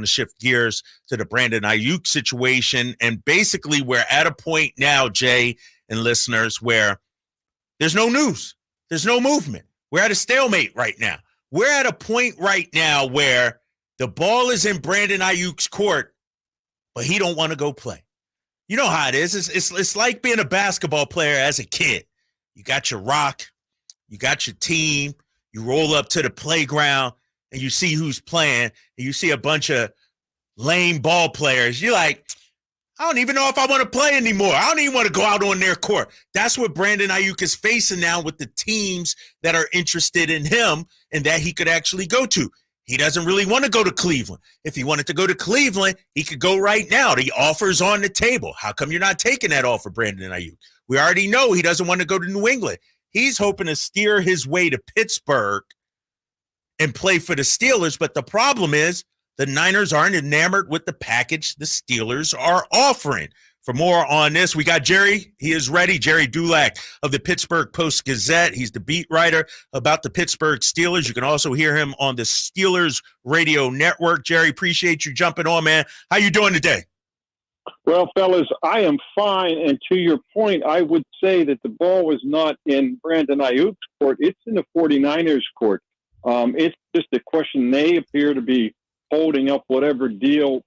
to shift gears to the Brandon Aiyuk situation. And basically, we're at a point now, Jay and listeners, where there's no news. There's no movement. We're at a stalemate right now. We're at a point right now where the ball is in Brandon Aiyuk's court, but he don't want to go play. You know how it is. It's like being a basketball player as a kid. You got your rock. You got your team. You roll up to the playground, and you see who's playing, and you see a bunch of lame ball players. You're like, I don't even know if I want to play anymore. I don't even want to go out on their court. That's what Brandon Aiyuk is facing now with the teams that are interested in him and that he could actually go to. He doesn't really want to go to Cleveland. If he wanted to go to Cleveland, he could go right now. The offer's on the table. How come you're not taking that offer, Brandon Aiyuk? We already know he doesn't want to go to New England. He's hoping to steer his way to Pittsburgh and play for the Steelers, but the problem is the Niners aren't enamored with the package the Steelers are offering. For more on this, we got Gerry. He is ready. Gerry Dulac of the Pittsburgh Post-Gazette. He's the beat writer about the Pittsburgh Steelers. You can also hear him on the Steelers Radio Network. Gerry, appreciate you jumping on, man. How you doing today? Well, fellas, I am fine. And to your point, I would say that the ball was not in Brandon Aiyuk's court. It's in the 49ers' court. It's just a question. They appear to be holding up whatever deal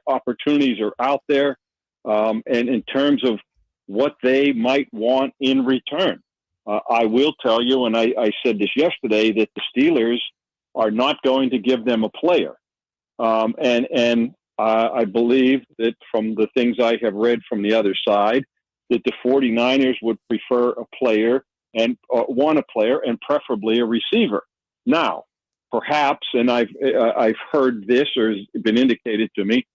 opportunities are out there, and in terms of what they might want in return. I will tell you, and I said this yesterday, that the Steelers are not going to give them a player. I believe that from the things I have read from the other side, that the 49ers would prefer a player and want a player and preferably a receiver. Now, perhaps, and I've heard this or has been indicated to me,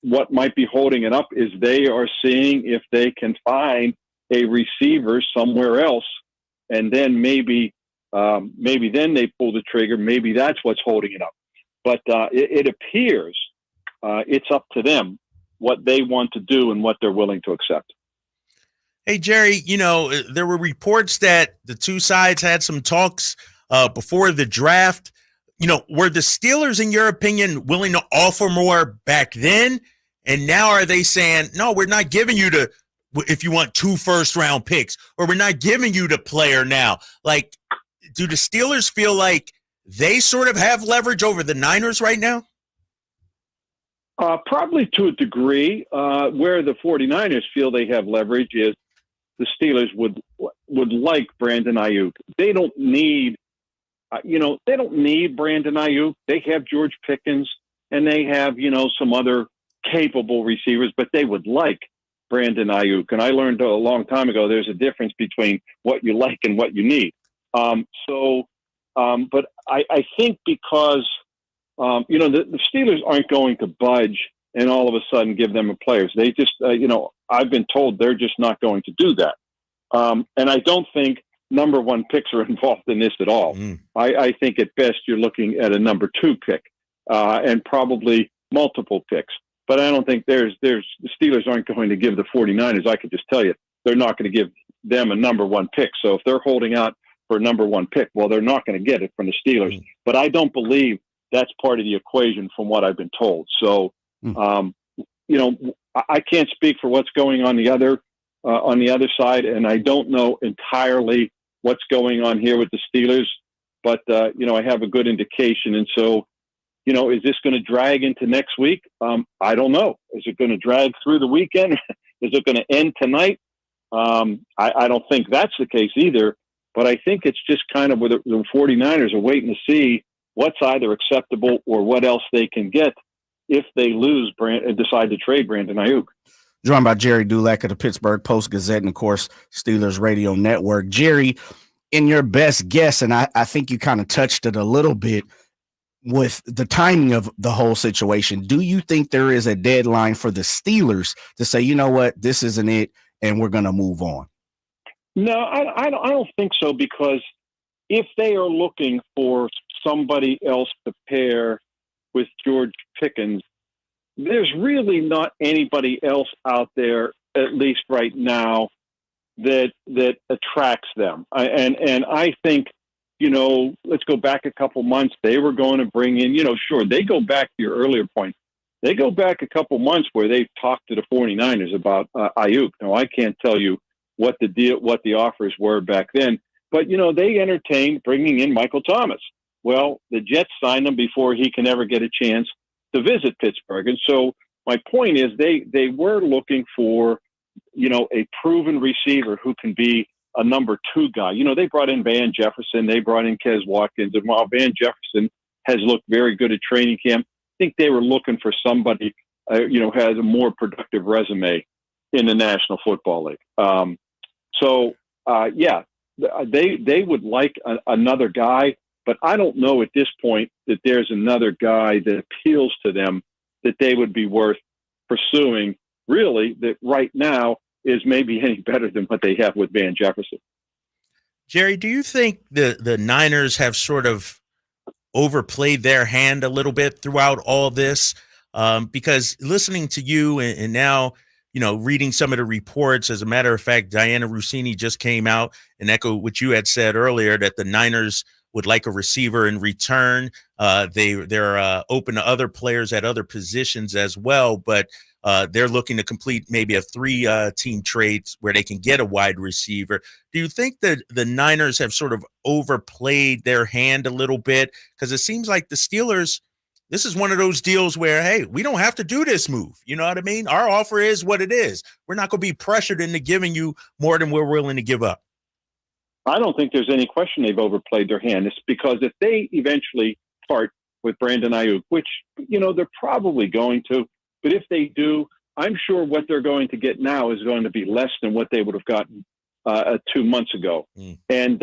what might be holding it up is they are seeing if they can find a receiver somewhere else, and then maybe then they pull the trigger. Maybe that's what's holding it up. But it appears it's up to them what they want to do and what they're willing to accept. Hey, Gerry, there were reports that the two sides had some talks before the draft. Were the Steelers, in your opinion, willing to offer more back then? And now are they saying, no, we're not giving you if you want 2 first-round picks, or we're not giving you the player now? Like, do the Steelers feel like they sort of have leverage over the Niners right now? Probably to a degree. Where the 49ers feel they have leverage is the Steelers would like Brandon Aiyuk. They don't need Brandon Aiyuk. They have George Pickens, and they have, some other capable receivers, but they would like Brandon Aiyuk. And I learned a long time ago there's a difference between what you like and what you need. But I think because, the Steelers aren't going to budge and all of a sudden give them a players. They just, I've been told they're just not going to do that. And I don't think number 1 picks are involved in this at all. I think at best you're looking at a number 2 pick and probably multiple picks. But I don't think the Steelers aren't going to give the 49ers. I could just tell you they're not going to give them a number 1 pick. So if they're holding out for a number 1 pick, well, they're not going to get it from the Steelers. But I don't believe that's part of the equation from what I've been told. So, I can't speak for what's going on the other side, and I don't know entirely what's going on here with the Steelers. But I have a good indication, and so. Is this going to drag into next week? I don't know. Is it going to drag through the weekend? Is it going to end tonight? I don't think that's the case either. But I think it's just kind of where the 49ers are waiting to see what's either acceptable or what else they can get if they decide to trade Brandon Aiyuk. Joined by Gerry Dulac of the Pittsburgh Post-Gazette and, of course, Steelers Radio Network. Gerry, in your best guess, and I think you kind of touched it a little bit, with the timing of the whole situation, do you think there is a deadline for the Steelers to say, you know what, this isn't it, and we're going to move on? No, I don't think so, because if they are looking for somebody else to pair with George Pickens, there's really not anybody else out there, at least right now, that attracts them. And I think, let's go back a couple months. They were going to bring in, sure, they go back to your earlier point. They go back a couple months where they've talked to the 49ers about Aiyuk. Now, I can't tell you what the offers were back then, but, they entertained bringing in Michael Thomas. Well, the Jets signed him before he can ever get a chance to visit Pittsburgh. And so my point is they were looking for, a proven receiver who can be a number 2 guy. They brought in Van Jefferson, they brought in Kez Watkins, and while Van Jefferson has looked very good at training camp, I think they were looking for somebody, who has a more productive resume in the National Football League. They would like another guy, but I don't know at this point that there's another guy that appeals to them that they would be worth pursuing, really, that right now is maybe any better than what they have with Van Jefferson. Gerry, do you think the Niners have sort of overplayed their hand a little bit throughout all this? Because listening to you and now, reading some of the reports, as a matter of fact, Diana Rossini just came out and echoed what you had said earlier, that the Niners would like a receiver in return. They're open to other players at other positions as well, but they're looking to complete maybe a 3-team trade where they can get a wide receiver. Do you think that the Niners have sort of overplayed their hand a little bit? Because it seems like the Steelers, this is one of those deals where, hey, we don't have to do this move. You know what I mean? Our offer is what it is. We're not going to be pressured into giving you more than we're willing to give up. I don't think there's any question they've overplayed their hand. It's because if they eventually part with Brandon Aiyuk, which, they're probably going to, but if they do, I'm sure what they're going to get now is going to be less than what they would have gotten 2 months ago. And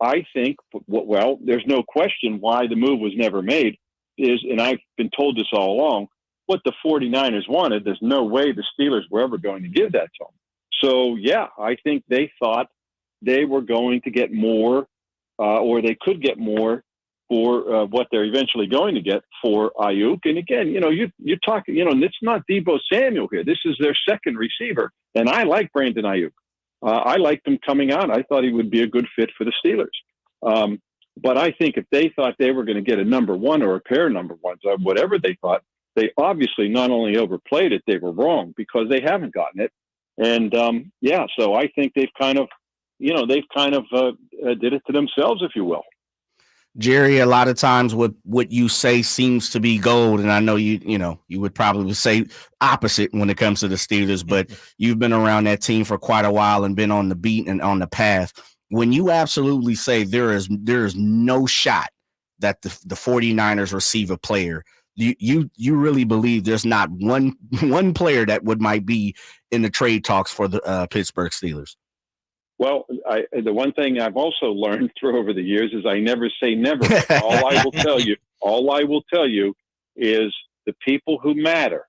I think, well, there's no question why the move was never made is, and I've been told this all along, what the 49ers wanted, there's no way the Steelers were ever going to give that to them. So, yeah, I think they thought they were going to get more, or they could get more for what they're eventually going to get for Aiyuk. And again, you're talking, it's not Deebo Samuel here. This is their second receiver. And I like Brandon Aiyuk. I liked him coming out. I thought he would be a good fit for the Steelers. But I think if they thought they were going to get a number 1 or a pair of number 1s, whatever they thought, they obviously not only overplayed it, they were wrong because they haven't gotten it. And so I think they've kind of did it to themselves, if you will. Gerry, a lot of times what you say seems to be gold, and I know you would probably say opposite when it comes to the Steelers, but you've been around that team for quite a while and been on the beat and on the path. When you absolutely say there is no shot that the 49ers receive a player, you really believe there's not one player that might be in the trade talks for the Pittsburgh Steelers? Well, the one thing I've also learned over the years is I never say never. All I will tell you is the people who matter,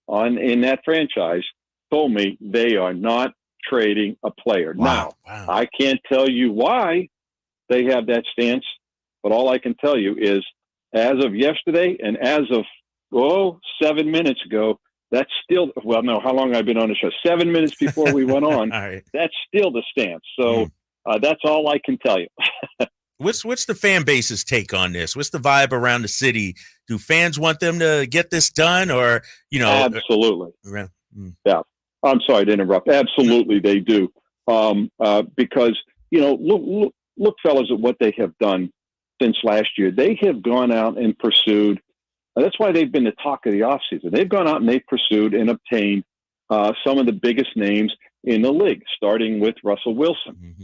in that franchise told me they are not trading a player. Wow. I can't tell you why they have that stance, but all I can tell you is as of yesterday and as of 7 minutes ago, that's still, how long I've been on the show? 7 minutes before we went on. Right. That's still the stance. So that's all I can tell you. What's the fan base's take on this? What's the vibe around the city? Do fans want them to get this done, or Absolutely. Yeah. I'm sorry to interrupt. Absolutely, they do. Because look, fellas, at what they have done since last year. They have gone out and pursued. That's why they've been the talk of the offseason. They've gone out and they've pursued and obtained some of the biggest names in the league, starting with Russell Wilson.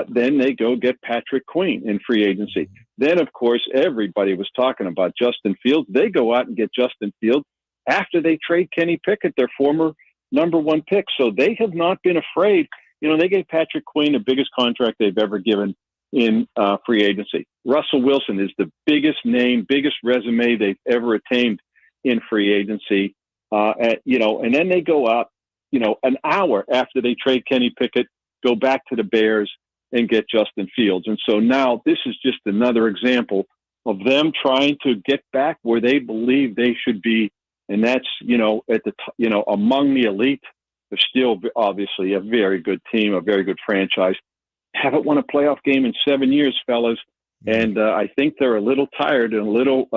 Then they go get Patrick Queen in free agency. Then, of course, everybody was talking about Justin Fields. They go out and get Justin Fields after they trade Kenny Pickett, their former number 1 pick. So they have not been afraid. They gave Patrick Queen the biggest contract they've ever given in free agency. Russell Wilson is the biggest name, biggest resume they've ever attained in free agency. And then they go out, an hour after they trade Kenny Pickett, go back to the Bears and get Justin Fields. And so now this is just another example of them trying to get back where they believe they should be. And that's, among the elite. They're still obviously a very good team, a very good franchise. Haven't won a playoff game in 7 years, fellas. And I think they're a little tired and a little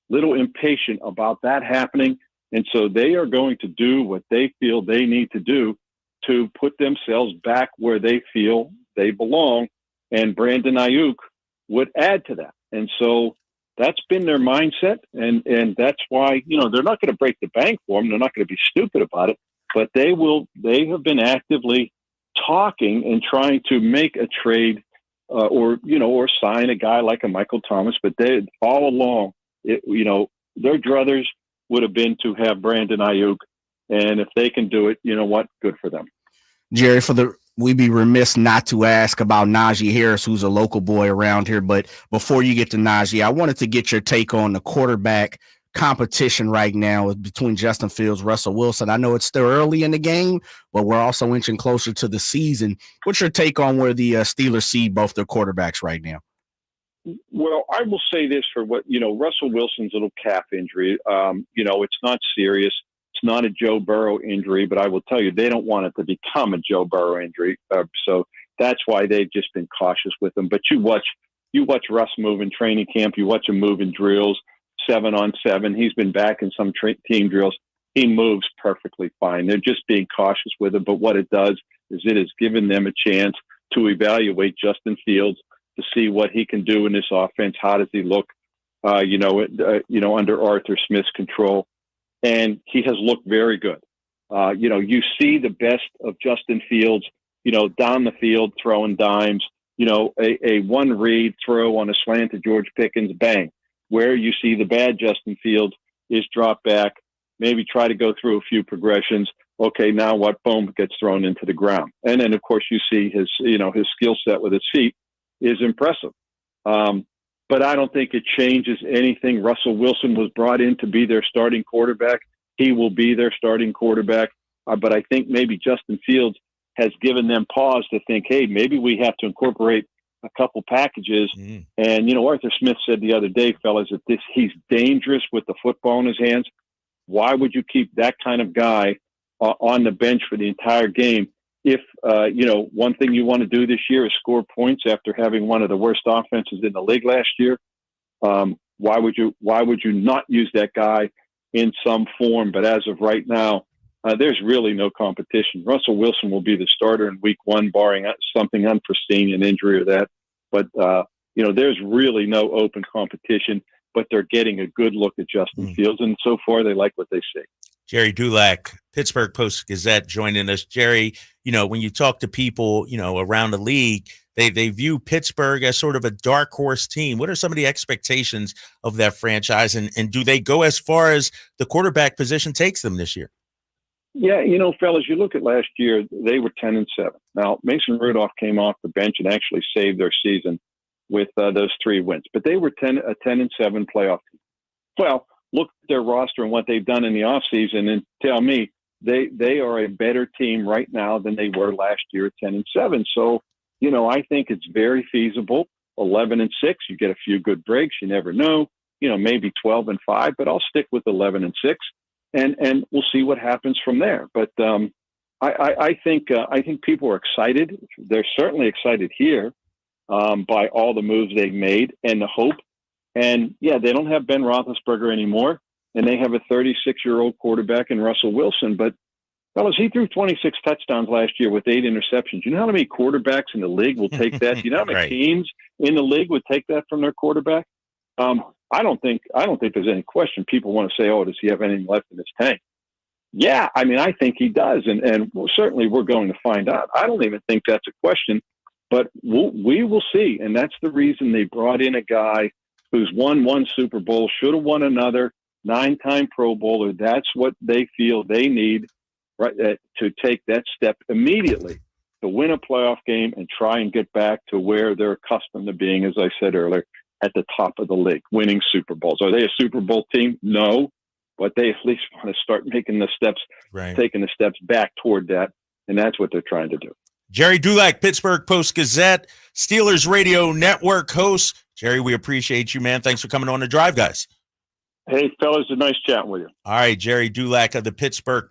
little impatient about that happening. And so they are going to do what they feel they need to do to put themselves back where they feel they belong. And Brandon Aiyuk would add to that. And so that's been their mindset. And that's why, they're not going to break the bank for them. They're not going to be stupid about it, but they have been actively talking and trying to make a trade or sign a guy like a Michael Thomas. But they all along, their druthers would have been to have Brandon Aiyuk. And if they can do it, you know what? Good for them. Gerry, we'd be remiss not to ask about Najee Harris, who's a local boy around here. But before you get to Najee, I wanted to get your take on the quarterback competition right now between Justin Fields, Russell Wilson. I know it's still early in the game, but we're also inching closer to the season. What's your take on where the Steelers see both their quarterbacks right now? Well, I will say this for Russell Wilson's little calf injury. It's not serious. It's not a Joe Burrow injury, but I will tell you, they don't want it to become a Joe Burrow injury. So that's why they've just been cautious with him. But you watch Russ move in training camp. You watch him move in drills, 7-on-7. He's been back in some team drills. He moves perfectly fine. They're just being cautious with him. But what it does is it has given them a chance to evaluate Justin Fields to see what he can do in this offense. How does he look, under Arthur Smith's control? And he has looked very good. You see the best of Justin Fields, down the field, throwing dimes, a one read throw on a slant to George Pickens, bang. Where you see the bad Justin Fields is drop back, maybe try to go through a few progressions. Okay, now what? Boom, gets thrown into the ground. And then, of course, you see his skill set with his feet is impressive. But I don't think it changes anything. Russell Wilson was brought in to be their starting quarterback. He will be their starting quarterback. But I think maybe Justin Fields has given them pause to think, hey, maybe we have to incorporate a couple packages. And, Arthur Smith said the other day, fellas, that he's dangerous with the football in his hands. Why would you keep that kind of guy on the bench for the entire game? If, one thing you want to do this year is score points after having one of the worst offenses in the league last year, why would you not use that guy in some form? But as of right now, there's really no competition. Russell Wilson will be the starter in week 1, barring something unforeseen, an injury or that. But, there's really no open competition, but they're getting a good look at Justin Fields. And so far, they like what they see. Gerry Dulac, Pittsburgh Post-Gazette, joining us. Gerry, when you talk to people, around the league, they view Pittsburgh as sort of a dark horse team. What are some of the expectations of that franchise? And do they go as far as the quarterback position takes them this year? Yeah, fellas, you look at last year, they were 10-7. Now, Mason Rudolph came off the bench and actually saved their season with those 3 wins. But they were a 10-7 playoff team. Well, look at their roster and what they've done in the offseason and tell me they are a better team right now than they were last year at 10-7. So, I think it's very feasible. 11-6, you get a few good breaks. You never know, maybe 12-5, but I'll stick with 11-6 and we'll see what happens from there. But I think people are excited. They're certainly excited here by all the moves they've made and the hope. And yeah, they don't have Ben Roethlisberger anymore, and they have a 36-year-old quarterback in Russell Wilson. But fellas, he threw 26 touchdowns last year with 8 interceptions. You know how many quarterbacks in the league will take that? You know how many teams in the league would take that from their quarterback? I don't think there's any question. People want to say, "Oh, does he have anything left in his tank?" Yeah, I think he does, and certainly we're going to find out. I don't even think that's a question, but we will see, and that's the reason they brought in a guy who's won 1 Super Bowl, should have won another, 9-time Pro Bowler. That's what they feel they need, right, to take that step immediately to win a playoff game and try and get back to where they're accustomed to being, as I said earlier, at the top of the league, winning Super Bowls. Are they a Super Bowl team? No, but they at least want to start making the steps, taking the steps back toward that, and that's what they're trying to do. Gerry Dulac, Pittsburgh Post-Gazette, Steelers Radio Network host. Gerry, we appreciate you, man. Thanks for coming on The Drive, guys. Hey, fellas, it's nice chatting with you. All right, Gerry Dulac of the Pittsburgh